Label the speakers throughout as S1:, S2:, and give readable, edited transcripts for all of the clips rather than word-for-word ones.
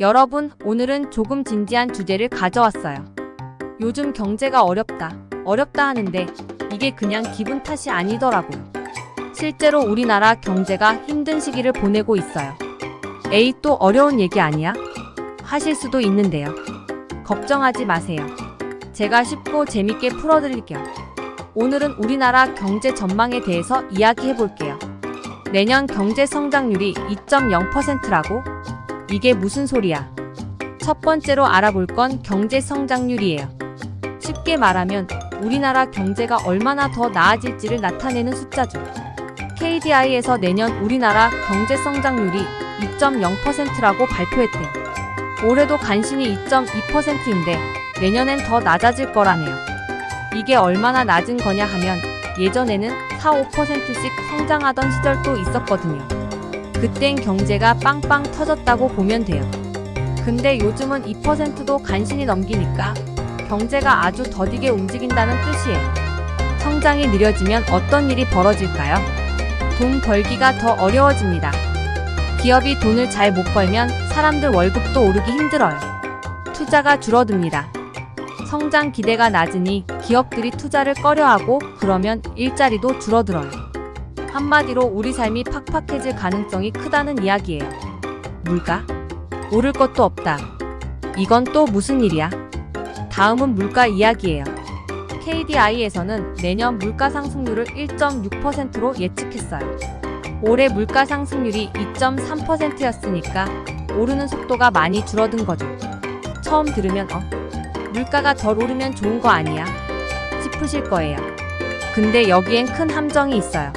S1: 여러분, 오늘은 조금 진지한 주제를 가져왔어요. 요즘 경제가 어렵다 하는데 이게 그냥 기분 탓이 아니더라고요. 실제로 우리나라 경제가 힘든 시기를 보내고 있어요. 에이, 또 어려운 얘기 아니야? 하실 수도 있는데요. 걱정하지 마세요. 제가 쉽고 재밌게 풀어드릴게요. 오늘은 우리나라 경제 전망에 대해서 이야기해 볼게요. 내년 경제 성장률이 2.0%라고? 이게 무슨 소리야? 첫 번째로 알아볼 건 경제 성장률이에요. 쉽게 말하면 우리나라 경제가 얼마나 더 나아질지를 나타내는 숫자죠. KDI에서 내년 우리나라 경제 성장률이 2.0%라고 발표했대요. 올해도 간신히 2.2%인데 내년엔 더 낮아질 거라네요. 이게 얼마나 낮은 거냐 하면 예전에는 4~5%씩 성장하던 시절도 있었거든요. 그땐 경제가 빵빵 터졌다고 보면 돼요. 근데 요즘은 2%도 간신히 넘기니까 경제가 아주 더디게 움직인다는 뜻이에요. 성장이 느려지면 어떤 일이 벌어질까요? 돈 벌기가 더 어려워집니다. 기업이 돈을 잘 못 벌면 사람들 월급도 오르기 힘들어요. 투자가 줄어듭니다. 성장 기대가 낮으니 기업들이 투자를 꺼려하고 그러면 일자리도 줄어들어요. 한마디로 우리 삶이 팍팍해질 가능성이 크다는 이야기예요. 물가? 오를 것도 없다. 이건 또 무슨 일이야? 다음은 물가 이야기예요. KDI에서는 내년 물가 상승률을 1.6%로 예측했어요. 올해 물가 상승률이 2.3%였으니까 오르는 속도가 많이 줄어든 거죠. 처음 들으면 물가가 덜 오르면 좋은 거 아니야? 싶으실 거예요. 근데 여기엔 큰 함정이 있어요.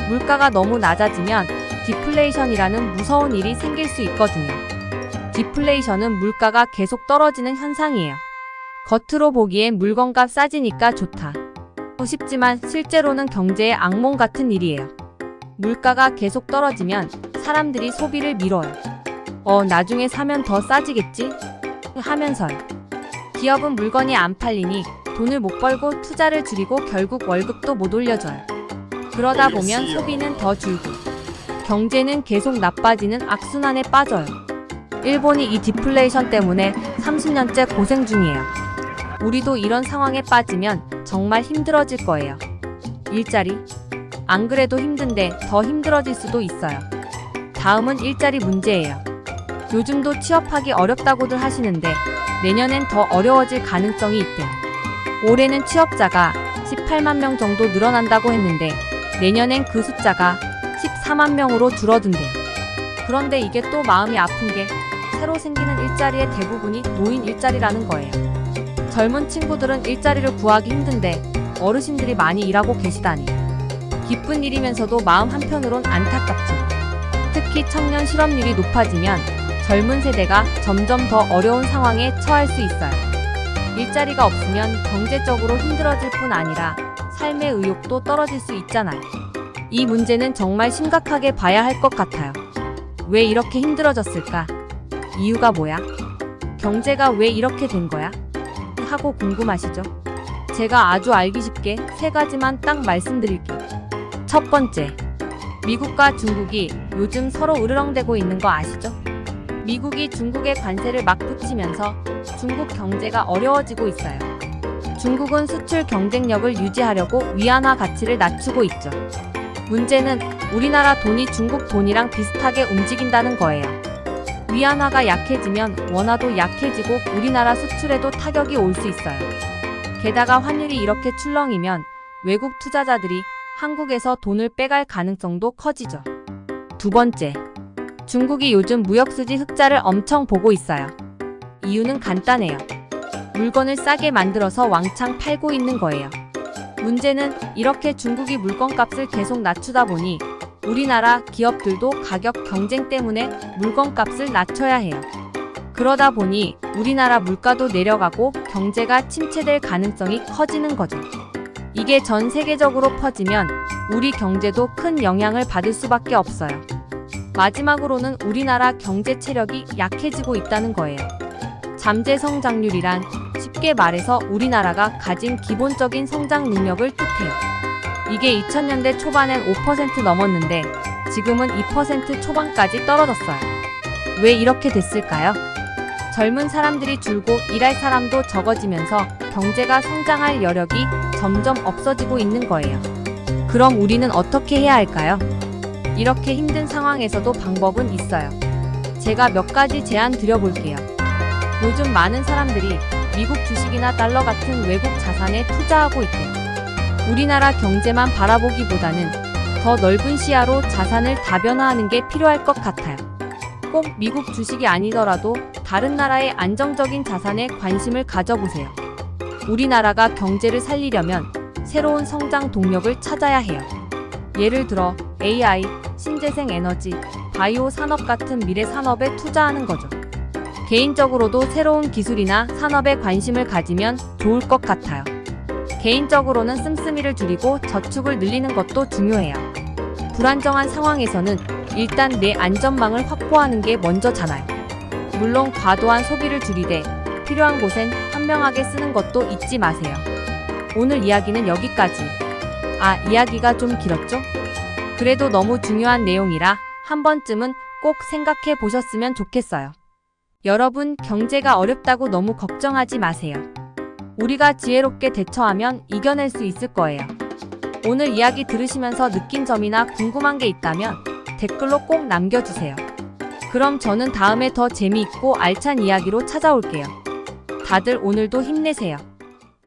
S1: 물가가 너무 낮아지면 디플레이션이라는 무서운 일이 생길 수 있거든요. 디플레이션은 물가가 계속 떨어지는 현상이에요. 겉으로 보기엔 물건값 싸지니까 좋다 싶지만 실제로는 경제의 악몽 같은 일이에요. 물가가 계속 떨어지면 사람들이 소비를 미뤄요. 나중에 사면 더 싸지겠지? 하면서요. 기업은 물건이 안 팔리니 돈을 못 벌고 투자를 줄이고 결국 월급도 못 올려줘요. 그러다 보면 소비는 더 줄고 경제는 계속 나빠지는 악순환에 빠져요. 일본이 이 디플레이션 때문에 30년째 고생 중이에요. 우리도 이런 상황에 빠지면 정말 힘들어질 거예요. 일자리? 안 그래도 힘든데 더 힘들어질 수도 있어요. 다음은 일자리 문제예요. 요즘도 취업하기 어렵다고들 하시는데 내년엔 더 어려워질 가능성이 있대요. 올해는 취업자가 18만 명 정도 늘어난다고 했는데 내년엔 그 숫자가 14만 명으로 줄어든대요. 그런데 이게 또 마음이 아픈 게 새로 생기는 일자리의 대부분이 노인 일자리라는 거예요. 젊은 친구들은 일자리를 구하기 힘든데 어르신들이 많이 일하고 계시다니. 기쁜 일이면서도 마음 한편으론 안타깝죠. 특히 청년 실업률이 높아지면 젊은 세대가 점점 더 어려운 상황에 처할 수 있어요. 일자리가 없으면 경제적으로 힘들어질 뿐 아니라 삶의 의욕도 떨어질 수 있잖아요. 이 문제는 정말 심각하게 봐야 할 것 같아요. 왜 이렇게 힘들어졌을까? 이유가 뭐야? 경제가 왜 이렇게 된 거야? 하고 궁금하시죠? 제가 아주 알기 쉽게 3가지만 딱 말씀드릴게요. 첫 번째, 미국과 중국이 요즘 서로 으르렁대고 있는 거 아시죠? 미국이 중국에 관세를 막 붙이면서 중국 경제가 어려워지고 있어요. 중국은 수출 경쟁력을 유지하려고 위안화 가치를 낮추고 있죠. 문제는 우리나라 돈이 중국 돈이랑 비슷하게 움직인다는 거예요. 위안화가 약해지면 원화도 약해지고 우리나라 수출에도 타격이 올 수 있어요. 게다가 환율이 이렇게 출렁이면 외국 투자자들이 한국에서 돈을 빼갈 가능성도 커지죠. 두 번째, 중국이 요즘 무역수지 흑자를 엄청 보고 있어요. 이유는 간단해요. 물건을 싸게 만들어서 왕창 팔고 있는 거예요. 문제는 이렇게 중국이 물건값을 계속 낮추다 보니 우리나라 기업들도 가격 경쟁 때문에 물건값을 낮춰야 해요. 그러다 보니 우리나라 물가도 내려가고 경제가 침체될 가능성이 커지는 거죠. 이게 전 세계적으로 퍼지면 우리 경제도 큰 영향을 받을 수밖에 없어요. 마지막으로는 우리나라 경제 체력이 약해지고 있다는 거예요. 잠재 성장률이란 쉽게 말해서 우리나라가 가진 기본적인 성장 능력을 뜻해요. 이게 2000년대 초반엔 5% 넘었는데 지금은 2% 초반까지 떨어졌어요. 왜 이렇게 됐을까요? 젊은 사람들이 줄고 일할 사람도 적어지면서 경제가 성장할 여력이 점점 없어지고 있는 거예요. 그럼 우리는 어떻게 해야 할까요? 이렇게 힘든 상황에서도 방법은 있어요. 제가 몇 가지 제안 드려볼게요. 요즘 많은 사람들이 미국 주식이나 달러 같은 외국 자산에 투자하고 있대요. 우리나라 경제만 바라보기보다는 더 넓은 시야로 자산을 다변화하는 게 필요할 것 같아요. 꼭 미국 주식이 아니더라도 다른 나라의 안정적인 자산에 관심을 가져보세요. 우리나라가 경제를 살리려면 새로운 성장 동력을 찾아야 해요. 예를 들어 AI, 신재생 에너지, 바이오 산업 같은 미래 산업에 투자하는 거죠. 개인적으로도 새로운 기술이나 산업에 관심을 가지면 좋을 것 같아요. 개인적으로는 씀씀이를 줄이고 저축을 늘리는 것도 중요해요. 불안정한 상황에서는 일단 내 안전망을 확보하는 게 먼저잖아요. 물론 과도한 소비를 줄이되 필요한 곳엔 현명하게 쓰는 것도 잊지 마세요. 오늘 이야기는 여기까지. 이야기가 좀 길었죠? 그래도 너무 중요한 내용이라 한 번쯤은 꼭 생각해 보셨으면 좋겠어요. 여러분, 경제가 어렵다고 너무 걱정하지 마세요. 우리가 지혜롭게 대처하면 이겨낼 수 있을 거예요. 오늘 이야기 들으시면서 느낀 점이나 궁금한 게 있다면 댓글로 꼭 남겨주세요. 그럼 저는 다음에 더 재미있고 알찬 이야기로 찾아올게요. 다들 오늘도 힘내세요.